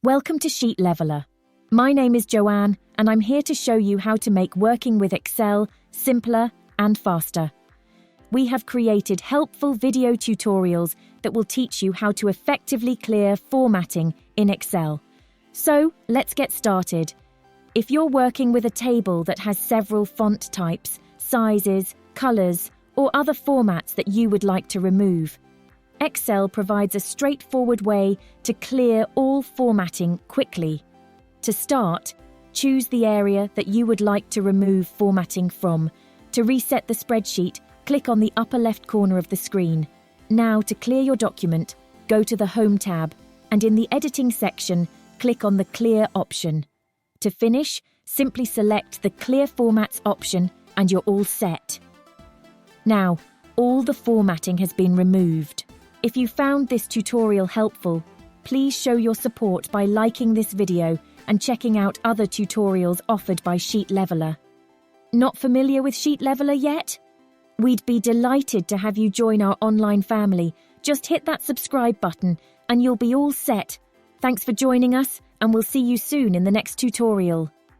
Welcome to Sheet Leveler. My name is Joanne, and I'm here to show you how to make working with Excel simpler and faster. We have created helpful video tutorials that will teach you how to effectively clear formatting in Excel. So, let's get started. If you're working with a table that has several font types, sizes, colors, or other formats that you would like to remove, Excel provides a straightforward way to clear all formatting quickly. To start, choose the area that you would like to remove formatting from. To reset the spreadsheet, click on the upper left corner of the screen. Now, to clear your document, go to the Home tab, and in the Editing section, click on the Clear option. To finish, simply select the Clear Formats option and you're all set. Now, all the formatting has been removed. If you found this tutorial helpful, please show your support by liking this video and checking out other tutorials offered by Sheet Leveler. Not familiar with Sheet Leveler yet? We'd be delighted to have you join our online family. Just hit that subscribe button and you'll be all set. Thanks for joining us, and we'll see you soon in the next tutorial.